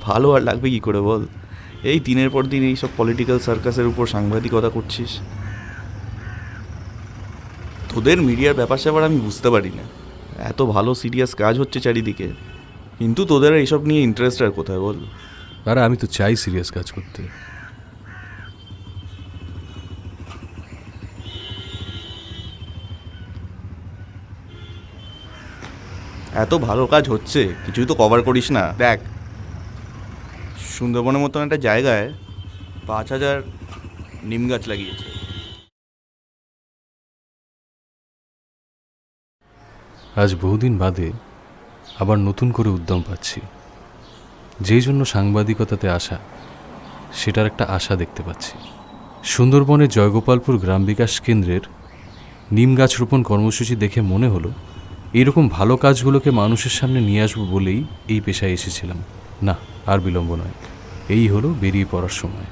ভালো আর লাগবে কী করে বল? এই দিনের পর দিন এইসব পলিটিক্যাল সার্কাসের উপর সাংবাদিকতা করছিস। তোদের মিডিয়ার ব্যাপার স্যাপার আমি বুঝতে পারি না। এত ভালো সিরিয়াস কাজ হচ্ছে চারিদিকে, কিন্তু তোদের এইসব নিয়ে ইন্টারেস্ট আর কোথায় বল? আর আমি তো চাই সিরিয়াস কাজ করতে। এত ভালো কাজ হচ্ছে, কিছুই তো কভার করিস না। দেখ, সুন্দরবনের মতন একটা জায়গায় 5,000 নিম গাছ লাগিয়েছে। আজ বহুদিন বাদে আবার নতুন করে উদ্যম পাচ্ছি। যেই জন্য সাংবাদিকতাতে আসা, সেটার একটা আশা দেখতে পাচ্ছি। সুন্দরবনের জয়গোপালপুর গ্রাম বিকাশ কেন্দ্রের নিম গাছ রোপণ কর্মসূচি দেখে মনে হলো এইরকম ভালো কাজগুলোকে মানুষের সামনে নিয়ে আসবো বলেই এই পেশায় এসেছিলাম। না, আর বিলম্ব নয়, এই হলো বেরিয়ে পড়ার সময়।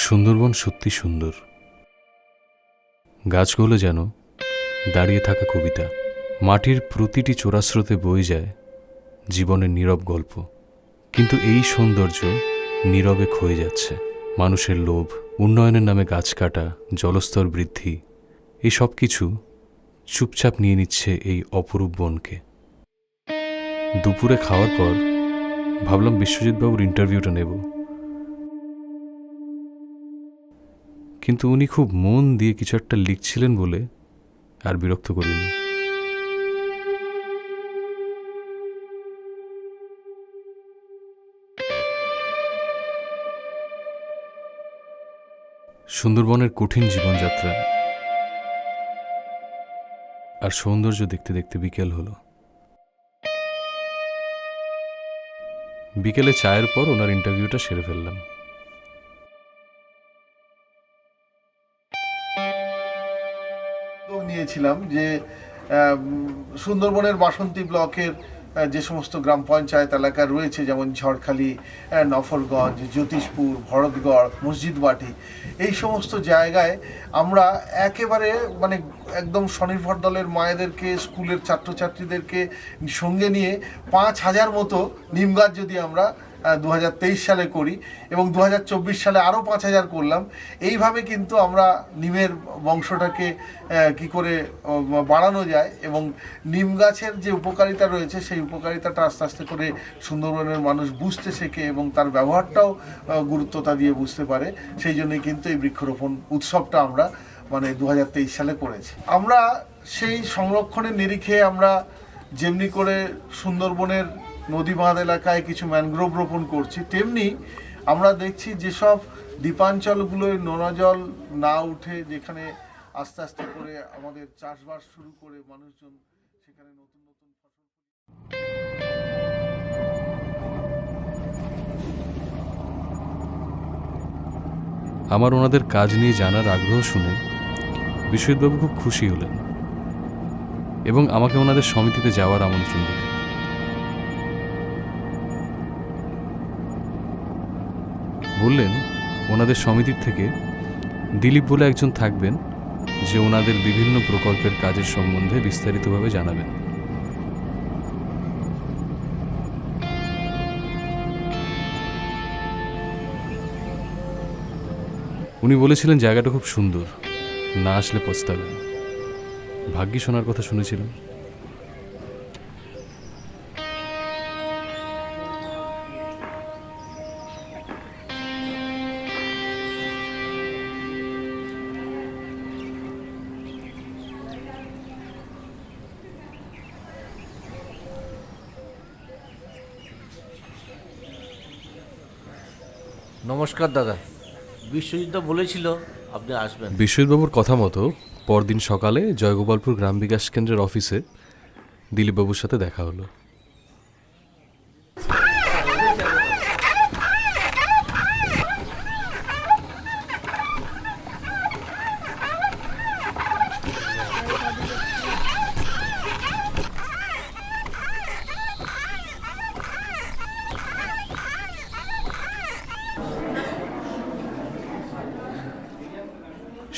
সুন্দরবন সত্যি সুন্দর। গাছগুলো যেন দাঁড়িয়ে থাকা কবিতা। মাটির প্রতিটি চোরাস্রোতে বয়ে যায় জীবনের নীরব গল্প। কিন্তু এই সৌন্দর্য নীরবে ক্ষয়ে যাচ্ছে। মানুষের লোভ, উন্নয়নের নামে গাছ কাটা, জলস্তর বৃদ্ধি, এই সব কিছু চুপচাপ নিয়ে নিচ্ছে এই অপরূপ বনকে। দুপুরে খাওয়ার পর ভাবলাম বিশ্বজিৎবাবুর ইন্টারভিউটা নেব, কিন্তু উনি খুব মন দিয়ে কিছু একটা লিখছিলেন বলে আর বিরক্ত করিনি। সুন্দরবনের কঠিন জীবনযাত্রা আর সৌন্দর্য দেখতে দেখতে বিকেল হলো। বিকেলে চায়ের পর ওনার ইন্টারভিউটা সেরে ফেললাম। নিয়েছিলাম যে সুন্দরবনের বাসন্তী ব্লকের যে সমস্ত গ্রাম পঞ্চায়েত এলাকা রয়েছে, যেমন ঝড়খালি, নফলগঞ্জ, জ্যোতিষপুর, ভরতগড়, মসজিদবাটি, এই সমস্ত জায়গায় আমরা একেবারে মানে একদম স্বনির্ভর দলের মায়েদেরকে, স্কুলের ছাত্রছাত্রীদেরকে সঙ্গে নিয়ে 5,000 মতো নিম গাছ যদি আমরা 2023 সালে করি এবং 2024 সালে আরও 5,000 করলাম, এইভাবে কিন্তু আমরা নিমের বংশটাকে কি করে বাড়ানো যায় এবং নিম গাছের যে উপকারিতা রয়েছে সেই উপকারিতাটা আস্তে আস্তে করে সুন্দরবনের মানুষ বুঝতে শেখে এবং তার ব্যবহারটাও গুরুত্বতা দিয়ে বুঝতে পারে। সেই জন্যই কিন্তু এই বৃক্ষরোপণ উৎসবটা আমরা মানে 2023 সালে করেছি। আমরা সেই সংরক্ষণের নিরিখে আমরা যেমনি করে সুন্দরবনের নদী বাঁধ এলাকায় কিছু ম্যানগ্রোভ রোপণ করছি, তেমনি আমরা দেখছি যেসব দ্বীপাঞ্চলগুলোয় নোনা জল না উঠে, যেখানে আস্তে আস্তে করে আমাদের চাষবাস শুরু করে মানুষজন সেখানে নতুন নতুন ফসল। আমার ওনাদের কাজ নিয়ে জানার আগ্রহ শুনে বিশ্বজিৎবাবু খুব খুশি হলেন এবং আমাকে ওনাদের সমিতিতে যাওয়ার আমন্ত্রণ দিলেন। বললেন ওনাদের সমিতির থেকে দিলীপ বলে একজন থাকবেন, যে ওনাদের বিভিন্ন প্রকল্পের কাজের সম্বন্ধে বিস্তারিতভাবে জানাবেন। উনি বলেছিলেন জায়গাটা খুব সুন্দর, না আসলে পস্তাবেন। ভাগ্যি শোনার কথা শুনেছিলাম। নমস্কার দাদা, বিশ্বজিৎ বলেছিল আপনি আসবেন। বিশ্বজিৎবাবুর কথা মতো পরদিন সকালে জয়গোপালপুর গ্রাম বিকাশ কেন্দ্রের অফিসে দিলীপবাবুর সাথে দেখা হলো।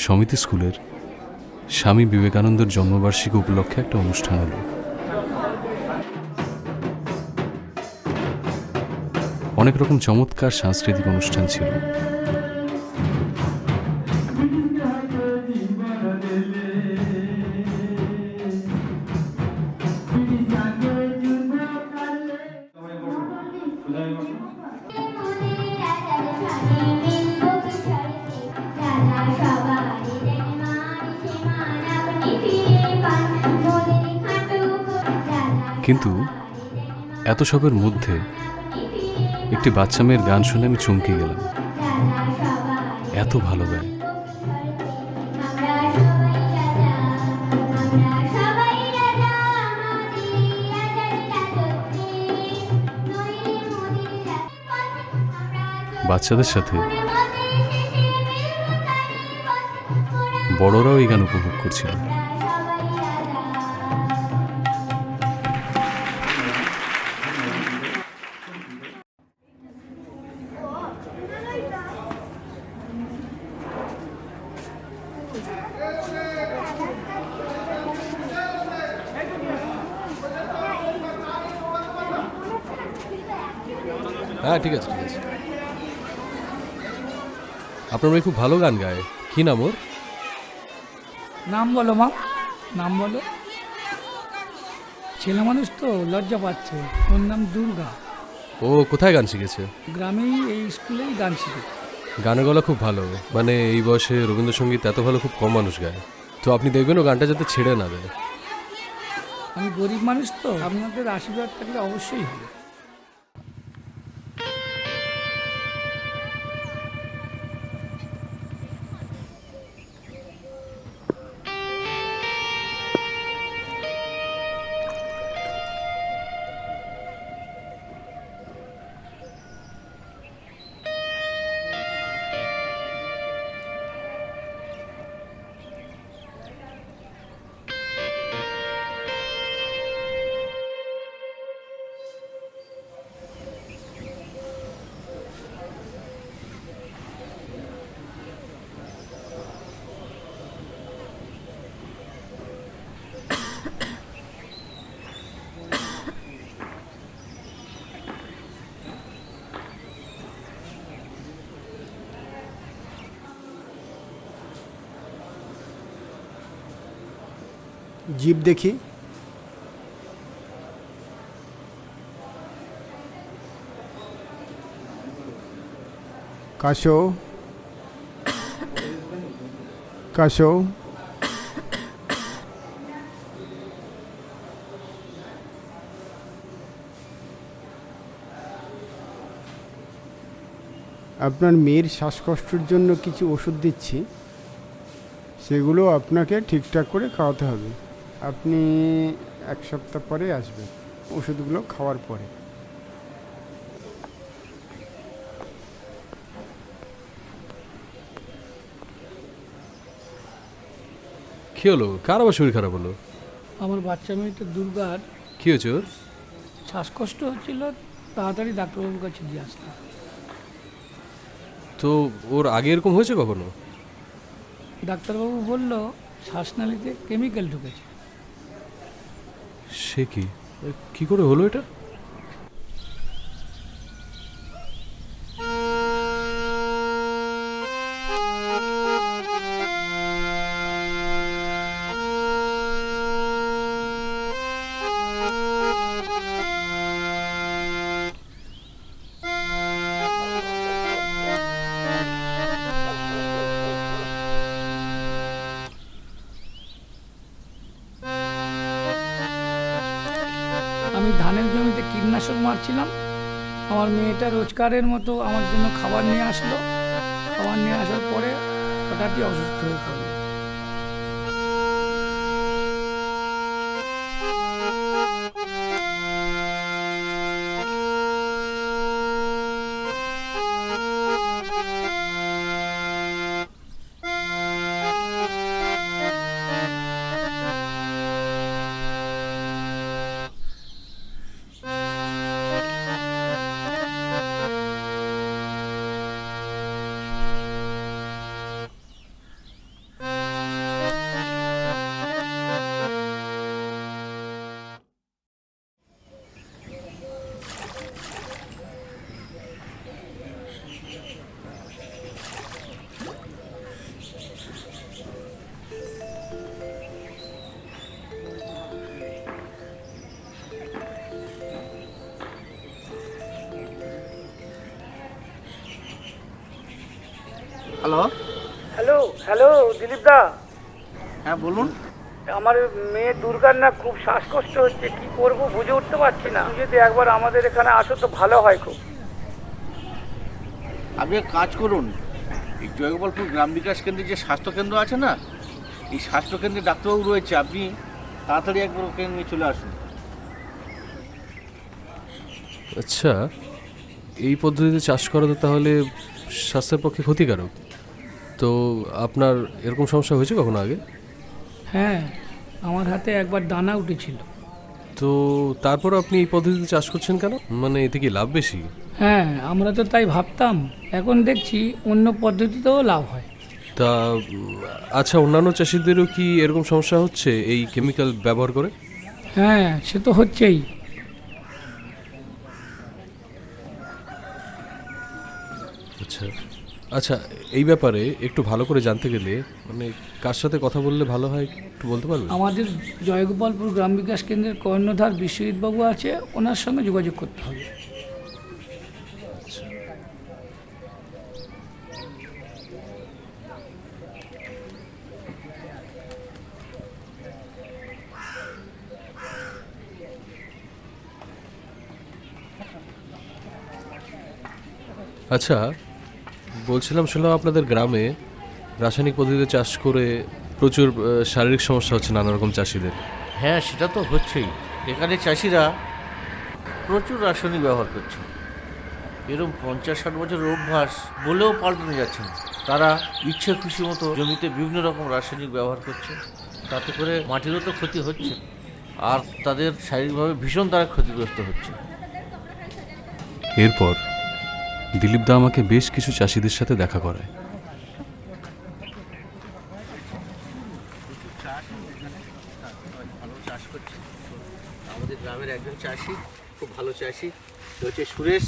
সমিতি স্কুলের স্বামী বিবেকানন্দের জন্মবার্ষিকী উপলক্ষে একটা অনুষ্ঠান হলো। অনেক রকম চমৎকার সাংস্কৃতিক অনুষ্ঠান ছিল। কিন্তু এত সবের মধ্যে একটি বাচ্চা মেয়ের গান শুনে আমি চমকে গেলাম। এত ভালো গায়। বাচ্চাদের সাথে বড়রাও এই গান উপভোগ করছিল। হ্যাঁ, ঠিক আছে ঠিক আছে। আপনার মেয়ে খুব ভালো গান গায়। কি নাম ওর? নাম বলো মা, নাম বলো। ছেলে মানুষ তো লজ্জা পাচ্ছে। ওর নাম দুর্গা। ও কোথায় গান শিখেছে? গ্রামেই এই স্কুলেই গান শিখেছে। গানের গলা খুব ভালো। মানে এই বয়সে রবীন্দ্রসঙ্গীত এত ভালো খুব কম মানুষ গায়। তো আপনি দেখবেন ও গানটা যাতে ছেড়ে না দেয়। আমি গরিব মানুষ তো, আপনাদের আশীর্বাদ থাকলে অবশ্যই হবে। জিভ দেখি। কাশো কাশো। আপনার মেয়ের শ্বাসকষ্টের জন্য কিছু ওষুধ দিচ্ছি, সেগুলো আপনাকে ঠিকঠাক করে খাওয়াতে হবে। আপনি 1 সপ্তাহ পরে আসবেন ওষুধগুলো খাওয়ার পরে। কি হলো? কার আবার শরীর খারাপ হলো? আমার বাচ্চা মেয়েটা দুর্গার কি হয়েছে ওর? শ্বাসকষ্ট হচ্ছিল, তাড়াতাড়ি ডাক্তারবাবুর কাছে দিয়ে আসলাম। তো ওর আগে এরকম হয়েছে কখনো? ডাক্তারবাবু বলল শ্বাসনালীতে কেমিক্যাল ঢুকেছে। সে কি? কি করে হলো এটা? আমি ধানের জমিতে কীটনাশক মারছিলাম, আমার মেয়েটা রোজগারের মতো আমার জন্য খাবার নিয়ে আসলো। খাবার নিয়ে আসার পরে হঠাৎই অসুস্থ হয়ে পড়লো। হ্যালো, হ্যালো হ্যালো দিলীপ দা, হ্যাঁ বলুন। আমার মেয়ে দুর্গার না খুব শ্বাসকষ্ট হচ্ছে, কি করব বুঝে উঠতে পারছি না। তুমি যদি একবার আমাদের এখানে আসো তো ভালো হয় খুব। আপনি এক কাজ করুন, এই জয়গোপালপুর গ্রাম বিকাশ কেন্দ্রে যে স্বাস্থ্যকেন্দ্র আছে না, এই স্বাস্থ্যকেন্দ্রে ডাক্তারবাবু রয়েছে, আপনি তাড়াতাড়ি একবার ওকে নিয়ে চলে আসুন। আচ্ছা, এই পদ্ধতিতে চাষ করা তো তাহলে স্বাস্থ্যের পক্ষে ক্ষতিকারক। তো আপনার এরকম সমস্যা হয়েছে কখনো আগে? হ্যাঁ, আমার হাতে একবার দানা উঠেছিল। তো তারপর আপনি এই পদ্ধতিতে চাষ করছেন কেন? মানে এতে কি লাভ বেশি? হ্যাঁ, আমরা তো তাই ভাবতাম, এখন দেখছি অন্য পদ্ধতিতেও লাভ হয়। তা আচ্ছা, অন্যান্য চাষিদেরও কি এরকম সমস্যা হচ্ছে এই কেমিক্যাল ব্যবহার করে? হ্যাঁ, সে তো হচ্ছেই। আচ্ছা আচ্ছা, এই ব্যাপারে একটু ভালো করে জানতে গেলে মানে কার সাথে কথা বললে ভালো হয় একটু বলতে পারবেন? আমাদের জয়গোপালপুর গ্রাম বিকাশ কেন্দ্রের কর্ণধার বিশ্বজিৎবাবু আছে, ওনার সঙ্গে যোগাযোগ করতে হবে। আচ্ছা, বলছিলাম, শুনলাম আপনাদের গ্রামে রাসায়নিক পদ্ধতিতে চাষ করে প্রচুর শারীরিক সমস্যা হচ্ছে নানা রকম চাষিদের। হ্যাঁ, সেটা তো হচ্ছেই। এখানে চাষিরা প্রচুর রাসায়নিক ব্যবহার করছে। এরকম 50-60 বছরের অভ্যাস বলেও পাল্টানো যাচ্ছে না। তারা ইচ্ছে খুশি মতো জমিতে বিভিন্ন রকম রাসায়নিক ব্যবহার করছে। তাতে করে মাটিরও তো ক্ষতি হচ্ছে, আর তাদের শারীরিকভাবে ভীষণ তারা ক্ষতিগ্রস্ত হচ্ছে। এরপর দিলীপদা আমাকে বেশ কিছু চাষিদের সাথে দেখা করায়। ভালো চাষ করছে আমাদের গ্রামের একজন চাষি, খুব ভালো চাষি, সে হচ্ছে সুরেশ।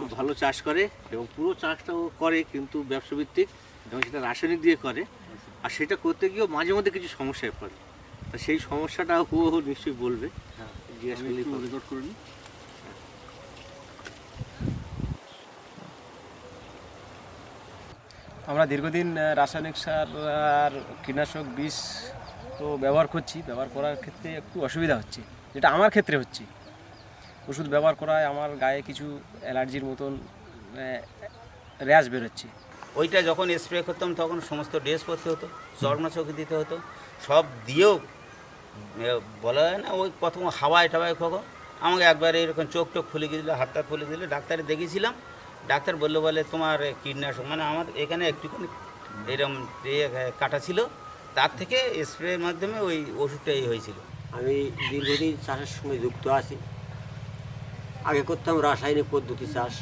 খুব ভালো চাষ করে এবং পুরো চাষটাও করে কিন্তু ব্যবসাভিত্তিক, এবং সেটা রাসায়নিক দিয়ে করে। আর সেটা করতে গিয়েও মাঝে মধ্যে কিছু সমস্যায় পড়ে। তা সেই সমস্যাটা ও নিশ্চয়ই বলবে, জিজ্ঞাসা করলেই রেকর্ড করে নিই। আমরা দীর্ঘদিন রাসায়নিক সার আর কীটনাশক বীজ তো ব্যবহার করছি। ব্যবহার করার ক্ষেত্রে একটু অসুবিধা হচ্ছে, যেটা আমার ক্ষেত্রে হচ্ছে। ওষুধ ব্যবহার করায় আমার গায়ে কিছু অ্যালার্জির মতন র্যাশ বেরোচ্ছে। ওইটা যখন স্প্রে করতাম তখন সমস্ত ড্রেস করতে হতো, চশমা দিতে হতো, সব দিয়েও বলা হয় না, ওই প্রথম হাওয়ায় টাওয়ায় কখন আমাকে একবারে এরকম চোখ টোক ফুলে গিয়েছিলো, হাতটা ফুলে দিলে। ডাক্তারে দেখিয়েছিলাম, ডাক্তার বলে তোমার কীটনাশক, মানে আমার এখানে একটুখানি এরকম কাটা ছিল, তার থেকে স্প্রের মাধ্যমে ওই ওষুধটা হয়েছিল। আমি দীর্ঘদিন চাষের সঙ্গে যুক্ত আছি। আগে করতাম রাসায়নিক পদ্ধতি চাষ,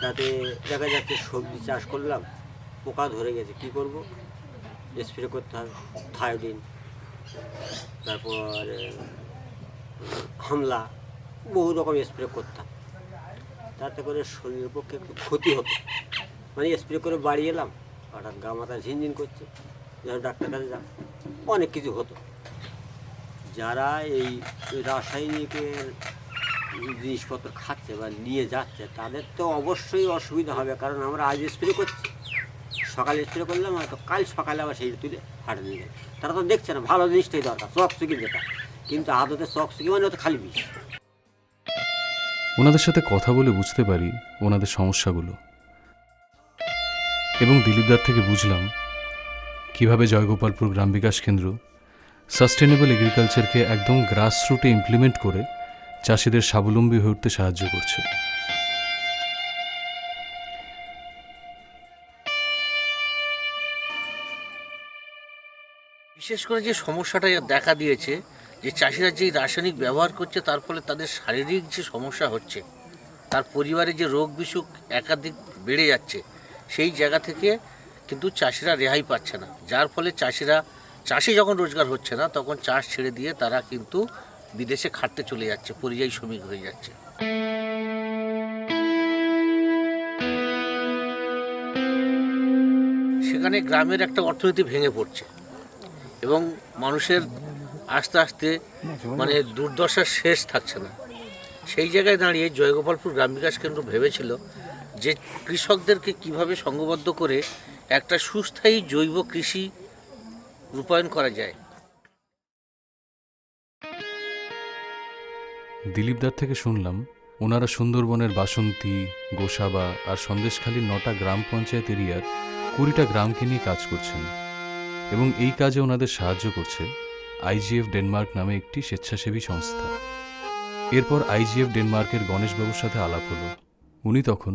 তাতে দেখা যাচ্ছে সবজি চাষ করলাম, পোকা ধরে গেছে, কি করব? স্প্রে করতে হবে, থায়োডিন, তারপর হামলা, বহু রকম স্প্রে করতাম। তাতে করে শরীরের পক্ষে একটু ক্ষতি হতো। মানে স্প্রে করে বাড়ি এলাম, হঠাৎ গা মাথা ঝিনঝিন করছে, যারা ডাক্তার কাছে যান, অনেক কিছু হতো। যারা এই রাসায়নিকের জিনিসপত্র খাচ্ছে বা নিয়ে যাচ্ছে, তাদের তো অবশ্যই অসুবিধা হবে। কারণ আমরা আজ স্প্রে করছি, সকালে স্প্রে করলাম, হয়তো কাল সকালে আবার সেই তুলে হাটে নিয়ে গেল। তারা তো দেখছে না, ভালো জিনিসটাই দরকার, চকচকি যেটা, কিন্তু আদতে চকচকি মানে তো খালি বিষ। ওনাদের সাথে কথা বলে বুঝতে পারি ওনাদের সমস্যাগুলো, এবং দিলীপদার থেকে বুঝলাম কিভাবে জয়গোপালপুর গ্রাম বিকাশ কেন্দ্র সাস্টেনেবল এগ্রিকালচারকে একদম গ্রাসরুটে ইমপ্লিমেন্ট করে চাষিদের স্বাবলম্বী হয়ে উঠতে সাহায্য করছে। বিশেষ করে যে সমস্যাটা দেখা দিয়েছে, যে চাষিরা যেই রাসায়নিক ব্যবহার করছে তার ফলে তাদের শারীরিক যে সমস্যা হচ্ছে, তার পরিবারে যে রোগ বিসুখ একাধিক বেড়ে যাচ্ছে, সেই জায়গা থেকে কিন্তু চাষিরা রেহাই পাচ্ছে না। যার ফলে চাষি যখন রোজগার হচ্ছে না, তখন চাষ ছেড়ে দিয়ে তারা কিন্তু বিদেশে খাটতে চলে যাচ্ছে, পরিযায়ী শ্রমিক হয়ে যাচ্ছে। সেখানে গ্রামের একটা অর্থনীতি ভেঙে পড়ছে এবং মানুষের আস্তে আস্তে মানে দুর্দশার শেষ থাকছে না। সেই জায়গায় দাঁড়িয়ে জয়গোপালপুর গ্রাম বিকাশ কেন্দ্র ভেবেছিল যে কৃষকদেরকে কিভাবে সংঘবদ্ধ করে একটা সুস্থায়ী জৈব কৃষি রূপায়ণ করা যায়। দিলীপদার থেকে শুনলাম ওনারা সুন্দরবনের বাসন্তী, গোসাবা আর সন্দেশখালীর 9টা গ্রাম পঞ্চায়েত এরিয়ার 20টা গ্রামকে নিয়ে কাজ করছেন, এবং এই কাজে ওনাদের সাহায্য করছে IGF ডেনমার্ক নামে একটি স্বেচ্ছাসেবী সংস্থা। এরপর IGF ডেনমার্কের গণেশবাবুর সাথে আলাপ হলো। উনি তখন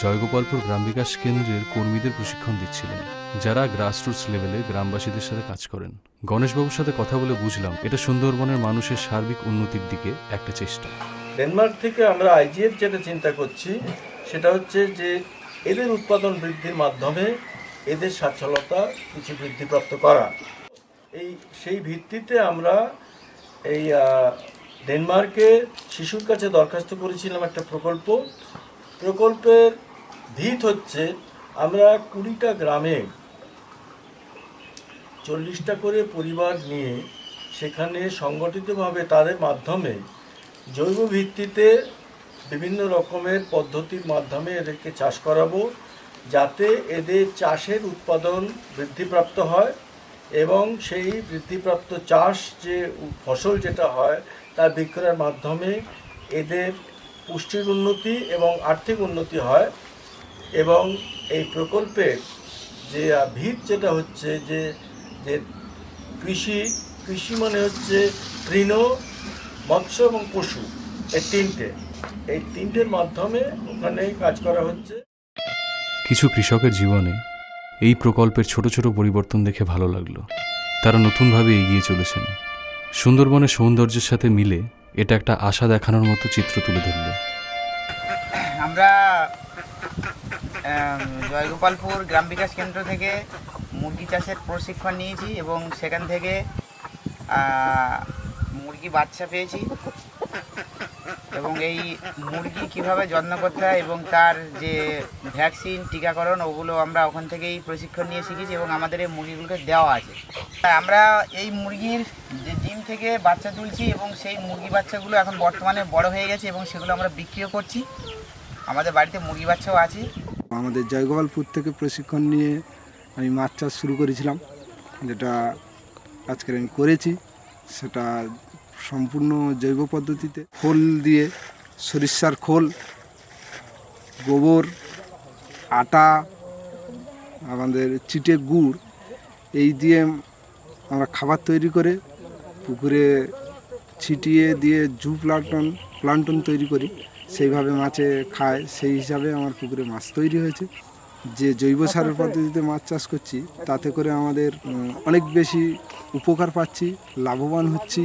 জয়গোপালপুর গ্রাম বিকাশ কেন্দ্রের কর্মীদের প্রশিক্ষণ দিচ্ছিলেন, যারা গ্রাসরুটস লেভেলে গ্রামবাসীদের সাথে কাজ করেন। গণেশবাবুর সাথে কথা বলে বুঝলাম এটা সুন্দরবনের মানুষের সার্বিক উন্নতির দিকে একটা চেষ্টা। ডেনমার্ক থেকে আমরা IGF যেটা চিন্তা করছি সেটা হচ্ছে যে এদের উৎপাদন বৃদ্ধির মাধ্যমে এদের সচ্ছলতা কিছু বৃদ্ধিপ্রাপ্ত করা। সেই ভিত্তিতে আমরা এই ডেনমার্কে শিশুর কাছে দরখাস্ত করেছিলাম একটা প্রকল্পের ভিত হচ্ছে আমরা 20টা গ্রামে 40টা করে পরিবার নিয়ে সেখানে সংগঠিতভাবে তাদের মাধ্যমে জৈব ভিত্তিতে বিভিন্ন রকমের পদ্ধতির মাধ্যমে এদেরকে চাষ করাবো, যাতে এদের চাষের উৎপাদন বৃদ্ধিপ্রাপ্ত হয় এবং সেই বৃদ্ধিপ্রাপ্ত চাষ যে ফসল যেটা হয় তার বিক্রয়ের মাধ্যমে এদের পুষ্টির উন্নতি এবং আর্থিক উন্নতি হয়। এবং এই প্রকল্পের যে ভিত যেটা হচ্ছে যে কৃষি মানে হচ্ছে তৃণ, মৎস্য এবং পশু, এই তিনটের মাধ্যমে ওখানে কাজ করা হচ্ছে। কিছু কৃষকের জীবনে এই প্রকল্পের ছোট ছোট পরিবর্তন দেখে ভালো লাগলো। তারা নতুনভাবে এগিয়ে চলেছেন। সুন্দরবনের সৌন্দর্যের সাথে মিলে এটা একটা আশা দেখানোর মতো চিত্র তুলে ধরল। আমরা জয়গোপালপুর গ্রাম বিকাশ কেন্দ্র থেকে মুরগি চাষের প্রশিক্ষণ নিয়েছি এবং সেখান থেকে মুরগি বাচ্চা পেয়েছি এবং এই মুরগি কিভাবে যত্ন করতে হয় এবং তার যে ভ্যাকসিন, টিকাকরণ, ওগুলো আমরা ওখান থেকেই প্রশিক্ষণ নিয়ে শিখেছি এবং আমাদের এই মুরগিগুলোকে দেওয়া আছে। আমরা এই মুরগির যে ডিম থেকে বাচ্চা তুলছি এবং সেই মুরগি বাচ্চাগুলো এখন বর্তমানে বড় হয়ে গেছে এবং সেগুলো আমরা বিক্রিও করছি। আমাদের বাড়িতে মুরগি বাচ্চাও আছে। আমাদের জয়গোপালপুর থেকে প্রশিক্ষণ নিয়ে আমি মাছ চাষ শুরু করেছিলাম, যেটা আজকের আমি করেছি। সেটা সম্পূর্ণ জৈব পদ্ধতিতে, খোল দিয়ে, সরিষার খোল, গোবর, আটা, আমাদের চিটে গুড়, এই দিয়ে আমরা খাবার তৈরি করে পুকুরে ছিটিয়ে দিয়ে প্লান্টন তৈরি করি, সেইভাবে মাছে খায়। সেই হিসাবে আমার পুকুরে মাছ তৈরি হয়েছে। যে জৈব সারের পদ্ধতিতে মাছ চাষ করছি তাতে করে আমাদের অনেক বেশি উপকার পাচ্ছি, লাভবান হচ্ছি।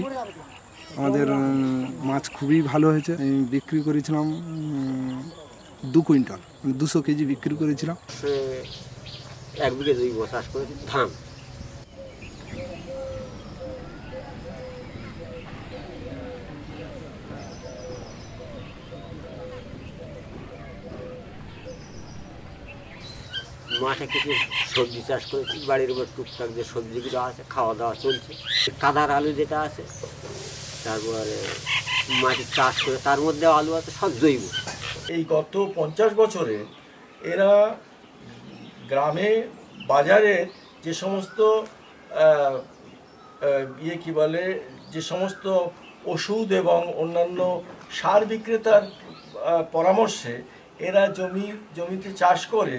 আমাদের মাছ খুবই ভালো হয়েছে। আমি বিক্রি করেছিলাম 2 কুইন্টাল, 200 কেজি বিক্রি করেছিলাম। 1 বিঘে জৈব চাষ করেছি ধান। মাঠে কিছু সবজি চাষ করেছি, বাড়ির উপর টুকটাক যে সবজিগুলো আছে খাওয়া দাওয়া চলছে। কাদার আলু যেটা আছে, তারপরে মাটির চাষ করে তার মধ্যে আলু আছে, সব জৈব। এই গত 50 বছরে এরা গ্রামে বাজারে যে সমস্ত যে সমস্ত ওষুধ এবং অন্যান্য সার বিক্রেতার পরামর্শে এরা জমিতে চাষ করে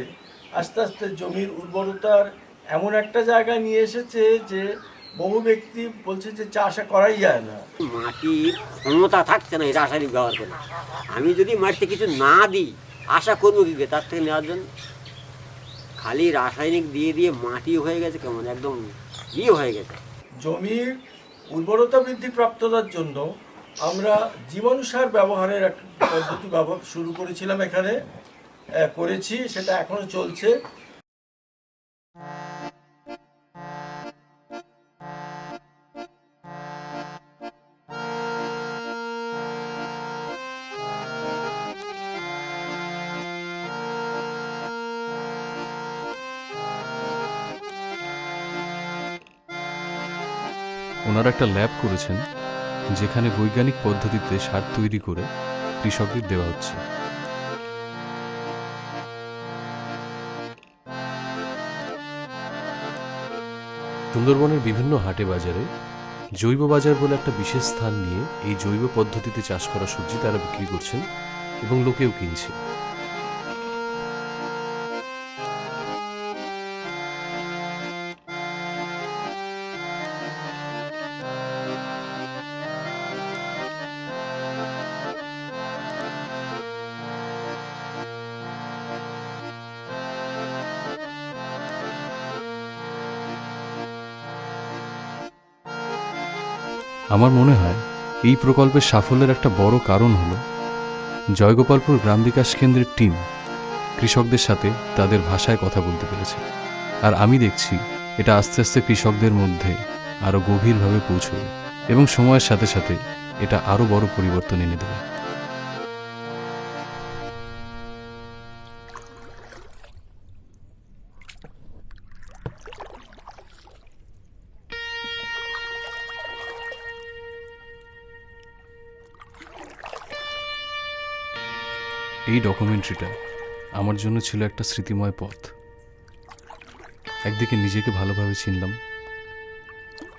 আস্তে আস্তে জমির উর্বরতার এমন একটা জায়গায় নিয়ে এসেছে যে বহু ব্যক্তি বলছে যে চাষ করাই যায় না। মাটির ক্ষমতা থাকছে না এই রাসায়নিক ব্যবহার করে। আমি যদি মাটিতে কিছু না দিই আশা করবো কি তার থেকে নেওয়ার জন্য? খালি রাসায়নিক দিয়ে দিয়ে মাটি হয়ে গেছে কেমন একদম হয়ে গেছে। জমির উর্বরতা বৃদ্ধি প্রাপ্ততার জন্য আমরা জীবাণু সার ব্যবহারের একটা পদ্ধতি শুরু করেছিলাম, এখানে করেছি, সেটা এখনো চলছে। ওনারা একটা ল্যাব করেছেন যেখানে বৈজ্ঞানিক পদ্ধতিতে সার তৈরি করে কৃষকদের দেওয়া হচ্ছে। সুন্দরবনের বিভিন্ন হাটে বাজারে জৈব বাজার বলে একটা বিশেষ স্থান নিয়ে এই জৈব পদ্ধতিতে চাষ করা সবজি তারা বিক্রি করছেন এবং লোকেও কিনছে। আমার মনে হয় এই প্রকল্পের সাফল্যের একটা বড় কারণ হলো জয়গোপালপুর গ্রাম বিকাশ কেন্দ্রের টিম কৃষকদের সাথে তাদের ভাষায় কথা বলতে পেরেছে। আর আমি দেখছি এটা আস্তে আস্তে কৃষকদের মধ্যে আরও গভীরভাবে পৌঁছবে এবং সময়ের সাথে সাথে এটা আরও বড় পরিবর্তন এনে দেবে। এই ডকুমেন্টারিটা আমার জন্য ছিল একটা স্মৃতিময় পথ। একদিকে নিজেকে ভালোভাবে চিনলাম,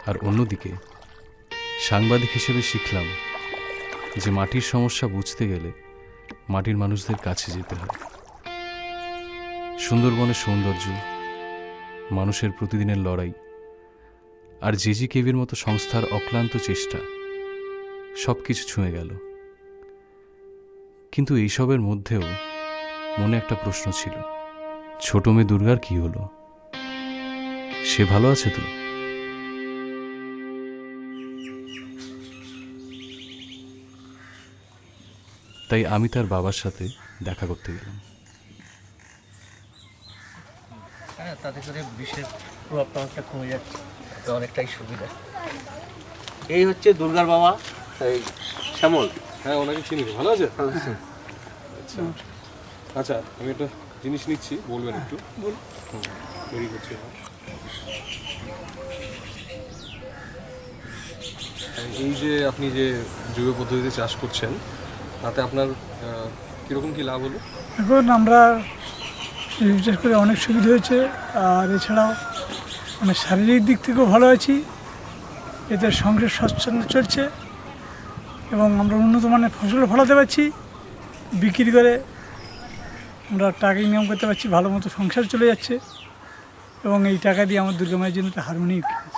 আর অন্যদিকে সাংবাদিক হিসেবে শিখলাম যে মাটির সমস্যা বুঝতে গেলে মাটির মানুষদের কাছে যেতে হয়। সুন্দরবনের সৌন্দর্য, মানুষের প্রতিদিনের লড়াই আর জেজি কেভির মতো সংস্থার অক্লান্ত চেষ্টা সব কিছু ছুঁয়ে গেল। কিন্তু এইসবের মধ্যেও মনে একটা প্রশ্ন ছিল, ছোট মেয়ে দুর্গার কি হলো? সে ভালো আছে তো? তাই আমি তার বাবার সাথে দেখা করতে গেলাম। হ্যাঁ, তাতে করে বিষের প্রভাবটা অনেকটা কমে যাচ্ছে, তো অনেকটাই সুবিধা। এই হচ্ছে দুর্গার বাবা, এই শ্যামল। হ্যাঁ, ওনাকে চিনি। ভালো আছে? আচ্ছা আচ্ছা, আমি একটা জিনিস নিচ্ছি, বলবেন একটু? তৈরি করছি। এই যে আপনি যে জৈব পদ্ধতিতে চাষ করছেন, তাতে আপনার কীরকম কী লাভ হলো? এখন আমরা বিশেষ করে অনেক সুবিধা হয়েছে, আর এছাড়াও মানে শারীরিক দিক থেকেও ভালো আছি। এতে সংসার স্বচ্ছন্দ চলছে এবং আমরা উন্নত মানের ফসলও ফলাতে পারছি। বিক্রি করে আমরা টাকা ইনকাম করতে পারছি, ভালো মতো সংসার চলে যাচ্ছে এবং এই টাকা দিয়ে আমার দুর্গা মায়ের জন্য একটা হারমোনিয়াম কিনেছি।